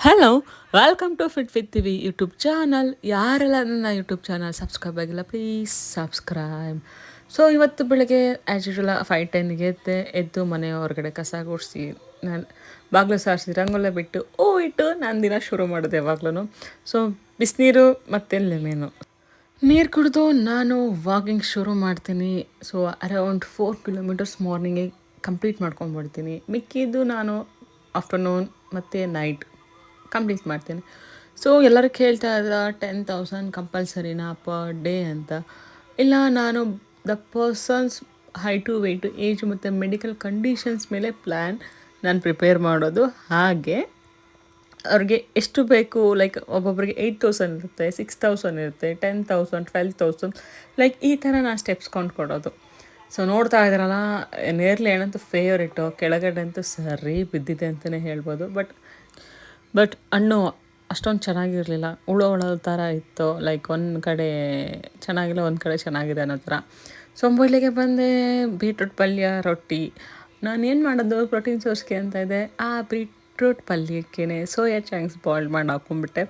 Hello, welcome to fit with V YouTube channel. ಯಾರೆಲ್ಲ ನನ್ನ YouTube channel subscribe ಆಗಿಲ್ಲ, please subscribe. So ಇವತ್ತು ಬೆಳಗ್ಗೆ ಆ್ಯಸ್ ಯೂಶುವಲ್ 5:10ಗೆ ಎದ್ದು ಮನೆ ಹೊರಗಡೆ ಕಸ ಗುಡಿಸಿ ನಾನು ಬಾಗಿಲು ಸಾರಿಸಿ ರಂಗೋಲೆ ಬಿಟ್ಟು ಇಟ್ಟು ನಾನು ದಿನ ಶುರು ಮಾಡಿದೆ ಯಾವಾಗ್ಲೂ. ಸೊ ಬಿಸಿನೀರು ಮತ್ತು ಲೆಮೆನು ನೀರು ಕುಡಿದು ನಾನು ವಾಕಿಂಗ್ ಶುರು ಮಾಡ್ತೀನಿ. ಸೊ ಅರೌಂಡ್ 4 ಕಿಲೋಮೀಟರ್ಸ್ ಮಾರ್ನಿಂಗಿಗೆ ಕಂಪ್ಲೀಟ್ ಮಾಡ್ಕೊಂಡ್ಬಿಡ್ತೀನಿ. ಮಿಕ್ಕಿದ್ದು ನಾನು ಆಫ್ಟರ್ನೂನ್ ಮತ್ತು ನೈಟ್ ಕಂಪ್ಲೀಟ್ ಮಾಡ್ತೀನಿ. ಸೊ ಎಲ್ಲರೂ ಕೇಳ್ತಾ ಇದ್ದಾರೆ 10,000 ಕಂಪಲ್ಸರಿನಾ ಪರ್ ಡೇ ಅಂತ. ಇಲ್ಲ, ನಾನು the persons height weight age ಮತ್ತು ಮೆಡಿಕಲ್ ಕಂಡೀಷನ್ಸ್ ಮೇಲೆ ಪ್ಲ್ಯಾನ್ ನಾನು ಪ್ರಿಪೇರ್ ಮಾಡೋದು. ಹಾಗೆ ಅವ್ರಿಗೆ ಎಷ್ಟು ಬೇಕು, ಲೈಕ್ ಒಬ್ಬೊಬ್ಬರಿಗೆ 8,000 ಇರುತ್ತೆ, 6,000 ಇರುತ್ತೆ, 10,000, 12,000, ಲೈಕ್ ಈ ಥರ ನಾನು ಸ್ಟೆಪ್ಸ್ ಕೊಡೋದು. ಸೊ ನೋಡ್ತಾ ಇದ್ದಾರಲ್ಲ, ನೇರ್ಲಿ ಏನಂತೂ ಫೇವ್ರೇಟು, ಕೆಳಗಡೆ ಅಂತೂ ಸರಿ ಬಿದ್ದಿದೆ ಅಂತಲೇ ಹೇಳ್ಬೋದು. ಬಟ್ ಹಣ್ಣು ಅಷ್ಟೊಂದು ಚೆನ್ನಾಗಿರಲಿಲ್ಲ, ಹುಳ ಥರ ಇತ್ತು. ಲೈಕ್ ಒಂದು ಕಡೆ ಚೆನ್ನಾಗಿಲ್ಲ, ಒಂದು ಕಡೆ ಚೆನ್ನಾಗಿದೆ ಅನ್ನೋ ಥರ. ಸೊ ಮೊದಲಿಗೆ ಬಂದೆ ಬೀಟ್ರೂಟ್ ಪಲ್ಯ, ರೊಟ್ಟಿ. ನಾನೇನು ಮಾಡೋದು ಪ್ರೋಟೀನ್ ಸೋರ್ಸ್ಗೆ ಅಂತ ಇದೆ, ಆ ಬೀಟ್ರೂಟ್ ಪಲ್ಯಕ್ಕೇ ಸೋಯಾ ಚಂಕ್ಸ್ ಬಾಯ್ಲ್ ಮಾಡಿ ಹಾಕ್ಕೊಂಡ್ಬಿಟ್ಟೆ.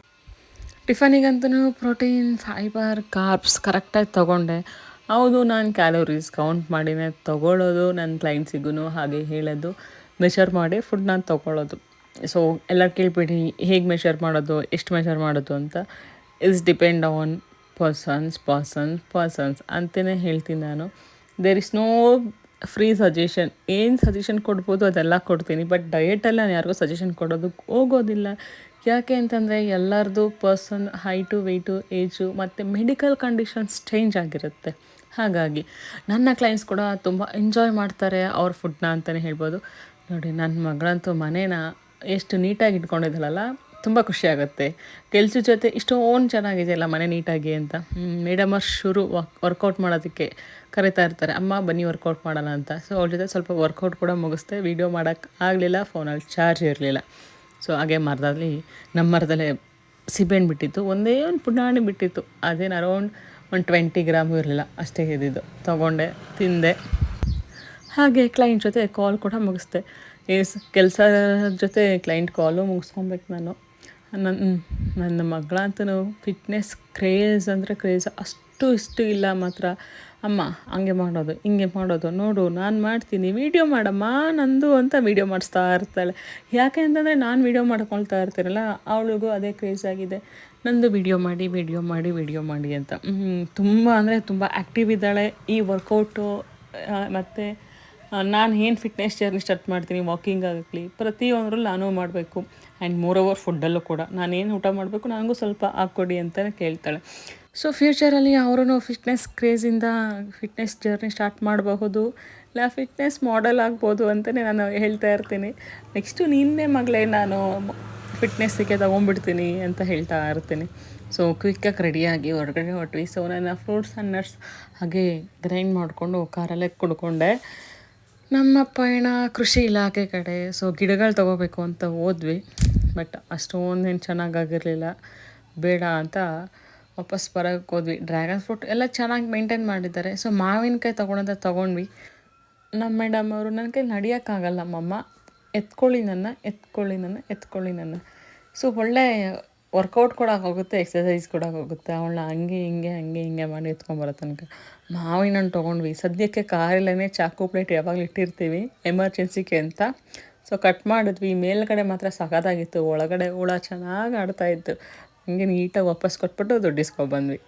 ಟಿಫನಿಗಂತೂ ಪ್ರೋಟೀನ್, ಫೈಬರ್, ಕಾರ್ಬ್ಸ್ ಕರೆಕ್ಟಾಗಿ ತೊಗೊಂಡೆ. ಹೌದು, ನಾನು ಕ್ಯಾಲೋರೀಸ್ ಕೌಂಟ್ ಮಾಡಿನೇ ತೊಗೊಳ್ಳೋದು. ನನ್ನ ಕ್ಲೈಂಟ್ಸಿಗೂ ಹಾಗೆ ಹೇಳೋದು, ಮೆಷರ್ ಮಾಡಿ ಫುಡ್ ನಾನು ತೊಗೊಳ್ಳೋದು. ಸೊ ಎಲ್ಲ ಕೇಳ್ಬಿಡಿ, ಹೇಗೆ ಮೆಷರ್ ಮಾಡೋದು, ಎಷ್ಟು ಮೆಷರ್ ಮಾಡೋದು ಅಂತ. ಇಟ್ಸ್ ಡಿಪೆಂಡ್ ಆನ್ ಪರ್ಸನ್ಸ್ ಅಂತಲೇ ಹೇಳ್ತೀನಿ ನಾನು. There is no free suggestion. ಏನು ಸಜೆಷನ್ ಕೊಡ್ಬೋದು ಅದೆಲ್ಲ ಕೊಡ್ತೀನಿ, ಬಟ್ ಡಯೆಟಲ್ಲಿ ನಾನು ಯಾರಿಗೂ ಸಜೆಷನ್ ಕೊಡೋದಕ್ಕೆ ಹೋಗೋದಿಲ್ಲ. ಯಾಕೆ ಅಂತಂದರೆ ಎಲ್ಲರದ್ದು ಪರ್ಸನ್ ಹೈಟು ವೆಯ್ಟು ಏಜು ಮತ್ತು ಮೆಡಿಕಲ್ ಕಂಡೀಷನ್ಸ್ ಚೇಂಜ್ ಆಗಿರುತ್ತೆ. ಹಾಗಾಗಿ ನನ್ನ ಕ್ಲೈಂಟ್ಸ್ ಕೂಡ ತುಂಬ ಎಂಜಾಯ್ ಮಾಡ್ತಾರೆ ಅವ್ರ ಫುಡ್ನ ಅಂತಲೇ ಹೇಳ್ಬೋದು. ನೋಡಿ, ನನ್ನ ಮಗಳಂತೂ ಮನೇನ ಎಷ್ಟು ನೀಟಾಗಿ ಇಟ್ಕೊಂಡಿದ್ದಲ್ಲ, ತುಂಬ ಖುಷಿಯಾಗುತ್ತೆ. ಕೆಲ್ಸದ ಜೊತೆ ಇಷ್ಟೊಂದು ಚೆನ್ನಾಗಿದೆಯಲ್ಲ ಮನೆ ನೀಟಾಗಿ ಅಂತ. ಮೇಡಮರು ವರ್ಕೌಟ್ ಮಾಡೋದಕ್ಕೆ ಕರಿತಾ ಇರ್ತಾರೆ, ಅಮ್ಮ ಬನ್ನಿ ವರ್ಕೌಟ್ ಮಾಡೋಣ ಅಂತ. ಸೊ ಅವ್ರ ಜೊತೆ ಸ್ವಲ್ಪ ವರ್ಕೌಟ್ ಕೂಡ ಮುಗಿಸ್ದೆ. ವೀಡಿಯೋ ಮಾಡೋಕ್ಕೆ ಆಗಲಿಲ್ಲ, ಫೋನಲ್ಲಿ ಚಾರ್ಜ್ ಇರಲಿಲ್ಲ. ಸೊ ಹಾಗೆ ನಮ್ಮ ಮರದಲ್ಲೇ ಸಿಬೆಹಣ್ಣು ಬಿಟ್ಟಿತ್ತು, ಒಂದೇ ಒಂದು ಪುಟಾಣಿ ಬಿಟ್ಟಿತ್ತು. ಅದೇನು ಅರೌಂಡ್ 20 ಗ್ರಾಮು ಇರಲಿಲ್ಲ, ಅಷ್ಟೇ ಇದ್ದಿದ್ದು. ತೊಗೊಂಡೆ, ತಿಂದೆ. ಹಾಗೆ ಕ್ಲೈಂಟ್ ಜೊತೆ ಕಾಲ್ ಕೂಡ ಮುಗಿಸ್ದೆ. ಕೆಲಸ ಜೊತೆ ಕ್ಲೈಂಟ್ ಕಾಲು ಮುಗಿಸ್ಕೊಬೇಕು ನಾನು. ನನ್ನ ಮಗಳಂತೂ ಫಿಟ್ನೆಸ್ ಕ್ರೇಜ್ ಅಂದರೆ ಕ್ರೇಜ್, ಅಷ್ಟು ಇಷ್ಟು ಇಲ್ಲ ಮಾತ್ರ. ಅಮ್ಮ ಹಂಗೆ ಮಾಡೋದು, ಹಿಂಗೆ ಮಾಡೋದು, ನೋಡು ನಾನು ಮಾಡ್ತೀನಿ, ವೀಡಿಯೋ ಮಾಡಮ್ಮ ನಂದು ಅಂತ ವೀಡಿಯೋ ಮಾಡಿಸ್ತಾ ಇರ್ತಾಳೆ. ಯಾಕೆ ಅಂತಂದರೆ ನಾನು ವೀಡಿಯೋ ಮಾಡ್ಕೊಳ್ತಾ ಇರ್ತೀನಲ್ಲ, ಅವಳಿಗೂ ಅದೇ ಕ್ರೇಜ್ ಆಗಿದೆ, ನಂದು ವೀಡಿಯೋ ಮಾಡಿ ಅಂತ. ತುಂಬ ಅಂದರೆ ತುಂಬ ಆ್ಯಕ್ಟಿವ್ ಇದ್ದಾಳೆ. ಈ ವರ್ಕೌಟು ಮತ್ತು ನಾನು ಏನು ಫಿಟ್ನೆಸ್ ಜರ್ನಿ ಸ್ಟಾರ್ಟ್ ಮಾಡ್ತೀನಿ, ವಾಕಿಂಗ್ ಆಗಲಿ ಪ್ರತಿಯೊಂದರಲ್ಲೂ ನಾನು ಮಾಡಬೇಕು. ಆ್ಯಂಡ್ ಮೋರೋವರ್ ಫುಡ್ಡಲ್ಲೂ ಕೂಡ ನಾನೇನು ಊಟ ಮಾಡಬೇಕು ನನಗೂ ಸ್ವಲ್ಪ ಹಾಕ್ಕೊಡಿ ಅಂತಲೇ ಕೇಳ್ತಾಳೆ. ಸೊ ಫ್ಯೂಚರಲ್ಲಿ ಅವರು ಫಿಟ್ನೆಸ್ ಕ್ರೇಜಿಂದ ಫಿಟ್ನೆಸ್ ಜರ್ನಿ ಸ್ಟಾರ್ಟ್ ಮಾಡಬಹುದು, ಇಲ್ಲ ಫಿಟ್ನೆಸ್ ಮಾಡೆಲ್ ಆಗ್ಬೋದು ಅಂತಲೇ ನಾನು ಹೇಳ್ತಾ ಇರ್ತೀನಿ. ನೆಕ್ಸ್ಟು ನಿನ್ನೆ ಮಗಳೇ ನಾನು ಫಿಟ್ನೆಸ್ಸಿಗೆ ತೊಗೊಂಡ್ಬಿಡ್ತೀನಿ ಅಂತ ಹೇಳ್ತಾ ಇರ್ತೀನಿ. ಸೊ ಕ್ವಿಕ್ಕಾಗಿ ರೆಡಿಯಾಗಿ ಹೊರಗಡೆ ಹೊಟ್ವಿ. ಸೊ ನನ್ನ ಫ್ರೂಟ್ಸ್ ಆ್ಯಂಡ್ ನಟ್ಸ್ ಹಾಗೆ ಗ್ರೈಂಡ್ ಮಾಡಿಕೊಂಡು ಕಾರಲ್ಲೇ ಕುಡ್ಕೊಂಡೆ. ನಮ್ಮ ಪಯಣ ಕೃಷಿ ಇಲಾಖೆ ಕಡೆ. ಸೊ ಗಿಡಗಳು ತೊಗೋಬೇಕು ಅಂತ ಹೋದ್ವಿ, ಬಟ್ ಅಷ್ಟೊಂದೇನು ಚೆನ್ನಾಗಾಗಿರಲಿಲ್ಲ, ಬೇಡ ಅಂತ ವಾಪಸ್ ಬರೋಕ್ಕೆ ಹೋದ್ವಿ. ಡ್ರ್ಯಾಗನ್ ಫ್ರೂಟ್ ಎಲ್ಲ ಚೆನ್ನಾಗಿ ಮೇಂಟೈನ್ ಮಾಡಿದ್ದಾರೆ. ಸೊ ಮಾವಿನಕಾಯಿ ತೊಗೊಂಡ್ವಿ. ನಮ್ಮ ಮೇಡಮ್ ಅವರು, ನನ್ನ ಕೈ ನಡೆಯೋಕ್ಕಾಗಲ್ಲ ಮಮ್ಮ, ಎತ್ಕೊಳ್ಳಿ ನನ್ನ. ಸೊ ಒಳ್ಳೆ ವರ್ಕೌಟ್ ಕೂಡ ಹೋಗುತ್ತೆ, ಎಕ್ಸಸೈಸ್ ಕೂಡ ಹೋಗುತ್ತೆ. ಅವಳನ್ನ ಹಂಗೆ ಹಿಂಗೆ ಮಾಡಿ ಎತ್ಕೊಂಬರೋ ತನಕ ಮಾವಿನ ಹಣ್ಣು ತೊಗೊಂಡ್ವಿ. ಸದ್ಯಕ್ಕೆ ಕಾರಲ್ಲೇ ಚಾಕು ಪ್ಲೇಟ್ ಯಾವಾಗಲೂ ಇಟ್ಟಿರ್ತೀವಿ ಎಮರ್ಜೆನ್ಸಿಗೆ ಅಂತ. ಸೊ ಕಟ್ ಮಾಡಿದ್ವಿ. ಮೇಲ್ಗಡೆ ಮಾತ್ರ ಸಖತ್ತಾಗಿತ್ತು, ಒಳಗಡೆ ಹುಳ ಚೆನ್ನಾಗಿ ಆಡ್ತಾಯಿತ್ತು. ಹಂಗೆ ನೀಟಾಗಿ ವಾಪಸ್ ಕೊಟ್ಬಿಟ್ಟು ದುಡ್ಡಿಸ್ಕೊಬಂದ್ವಿ.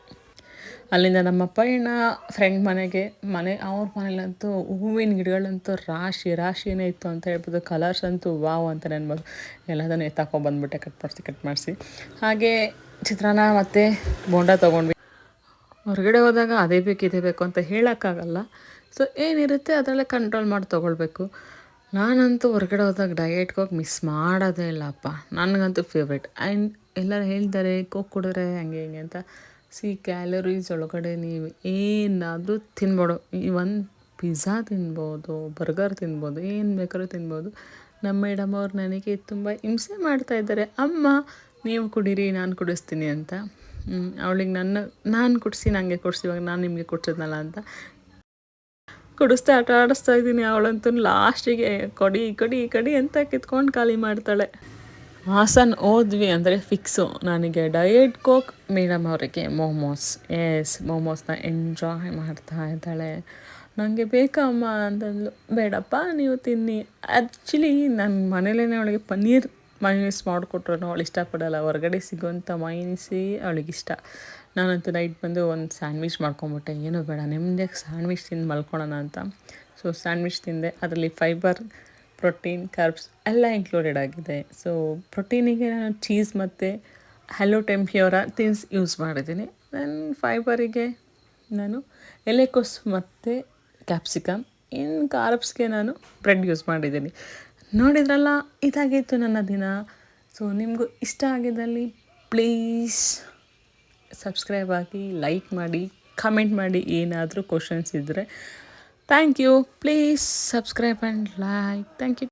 ಅಲ್ಲಿಂದ ನಮ್ಮ ಪಯಣ ಫ್ರೆಂಡ್ ಅವ್ರ ಮನೇಲಂತೂ ಹೂವಿನ ಗಿಡಗಳಂತೂ ರಾಶಿಯೇ ಇತ್ತು ಅಂತ ಹೇಳ್ಬೋದು. ಕಲರ್ಸ್ ಅಂತೂ ವಾವ್ ಅಂತಲೇ ಅನ್ಬೋದು. ಎಲ್ಲದನ್ನು ಎತ್ತಾಕೊಂಡ್ಬಂದ್ಬಿಟ್ಟೆ ಕಟ್ ಮಾಡಿಸಿ. ಹಾಗೆ ಚಿತ್ರಾನ್ನ ಮತ್ತು ಬೋಂಡ ತೊಗೊಂಡ್ವಿ. ಹೊರಗಡೆ ಹೋದಾಗ ಅದೇ ಬೇಕು ಇದೇ ಬೇಕು ಅಂತ ಹೇಳೋಕ್ಕಾಗಲ್ಲ. ಸೊ ಏನಿರುತ್ತೆ ಅದರಲ್ಲೇ ಕಂಟ್ರೋಲ್ ಮಾಡಿ ತೊಗೊಳ್ಬೇಕು. ನಾನಂತೂ ಹೊರಗಡೆ ಹೋದಾಗ ಡಯೆಟ್ಗೆ ಹೋಗಿ ಮಿಸ್ ಮಾಡೋದೇ ಇಲ್ಲಪ್ಪ, ನನಗಂತೂ ಫೇವ್ರೇಟ್. ಆ್ಯಂಡ್ ಎಲ್ಲರೂ ಹೇಳ್ತಾರೆ ಕೋಕ್ ಕುಡಿದ್ರೆ ಹಂಗೆ ಹಿಂಗೆ ಅಂತ. ಕ್ಯಾಲರೀಸ್ ಒಳಗಡೆ ನೀವು ಏನಾದರೂ ತಿನ್ಬೋದು. ಒಂದು ಪಿಜ್ಜಾ ತಿನ್ಬೋದು, ಬರ್ಗರ್ ತಿನ್ಬೋದು, ಏನು ಬೇಕಾದ್ರೂ ತಿನ್ಬೋದು. ನಮ್ಮ ಮೇಡಮ್ ಅವ್ರು ನನಗೆ ತುಂಬ ಹಿಂಸೆ ಮಾಡ್ತಾಯಿದ್ದಾರೆ, ಅಮ್ಮ ನೀವು ಕುಡೀರಿ ನಾನು ಕುಡಿಸ್ತೀನಿ ಅಂತ. ಅವಳಿಗೆ ನಾನು ಕುಡಿಸಿ ನನಗೆ ಕೊಡಿಸಿ, ಇವಾಗ ನಾನು ನಿಮಗೆ ಕೊಡ್ಸಿದ್ನಲ್ಲ ಅಂತ ಕುಡಿಸ್ತಾ ಆಟ ಆಡಿಸ್ತಾ ಇದ್ದೀನಿ. ಅವಳಂತೂ ಲಾಸ್ಟಿಗೆ ಕೊಡಿ ಅಂತ ಕಿತ್ಕೊಂಡು ಖಾಲಿ ಮಾಡ್ತಾಳೆ. ಹಾಸನ್ ಹೋದ್ವಿ ಅಂದರೆ ಫಿಕ್ಸು ನನಗೆ ಡಯಟ್ ಕೋಕ್, ಮೇಡಮ್ ಅವರಿಗೆ ಮೋಮೋಸ್. ಮೋಮೋಸ್ನ ಎಂಜಾಯ್ ಮಾಡ್ತಾ ಇದ್ದಾಳೆ. ನನಗೆ ಬೇಕಾ ಅಮ್ಮ ಅಂತಂದ್ಲು. ಬೇಡಪ್ಪ ನೀವು ತಿನ್ನಿ. ಆ್ಯಕ್ಚುಲಿ ನನ್ನ ಮನೇಲೇ ಅವಳಿಗೆ ಪನ್ನೀರ್ ಮಯೋನೀಸ್ ಮಾಡಿಕೊಟ್ರು ಅವಳು ಇಷ್ಟಪಡಲ್ಲ. ಹೊರಗಡೆ ಸಿಗೋಂಥ ಮಯೋನೀಸೇ ಅವಳಿಗಿಷ್ಟ. ನಾನಂತೂ ನೈಟ್ ಬಂದು ಒಂದು ಸ್ಯಾಂಡ್ವಿಚ್ ಮಾಡ್ಕೊಂಬಿಟ್ಟೆ. ಏನೂ ಬೇಡ ನೆಮ್ಮದಿಯಾಗಿ ಸ್ಯಾಂಡ್ವಿಚ್ ತಿಂದು ಮಲ್ಕೊಳ್ಳೋಣ ಅಂತ. ಸೊ ಸ್ಯಾಂಡ್ವಿಚ್ ತಿಂದೆ. ಅದರಲ್ಲಿ ಫೈಬರ್, ಪ್ರೋಟೀನ್, ಕಾರ್ಬ್ಸ್ ಎಲ್ಲ ಇನ್ಕ್ಲೂಡೆಡ್ ಆಗಿದೆ. ಸೊ ಪ್ರೋಟೀನಿಗೆ ನಾನು ಚೀಸ್ ಮತ್ತು ಹಲೋ ಟೆಂಪ್ಯೂರ ಥಿನ್ಸ್ ಯೂಸ್ ಮಾಡಿದ್ದೀನಿ. ದೆನ್ ಫೈಬರಿಗೆ ನಾನು ಎಲೆಕೋಸು ಮತ್ತು ಕ್ಯಾಪ್ಸಿಕಮ್. ಇನ್ನು ಕಾರ್ಬ್ಸ್ಗೆ ನಾನು ಬ್ರೆಡ್ ಯೂಸ್ ಮಾಡಿದ್ದೀನಿ. ನೋಡಿದ್ರಲ್ಲ, ಇದಾಗಿತ್ತು ನನ್ನ ದಿನ. ಸೊ ನಿಮಗೂ ಇಷ್ಟ ಆಗಿದ್ದಲ್ಲಿ ಪ್ಲೀಸ್ ಸಬ್ಸ್ಕ್ರೈಬ್ ಆಗಿ, ಲೈಕ್ ಮಾಡಿ, ಕಮೆಂಟ್ ಮಾಡಿ ಏನಾದರೂ ಕ್ವಶನ್ಸ್ ಇದ್ದರೆ. Thank you. Please subscribe and like. Thank you.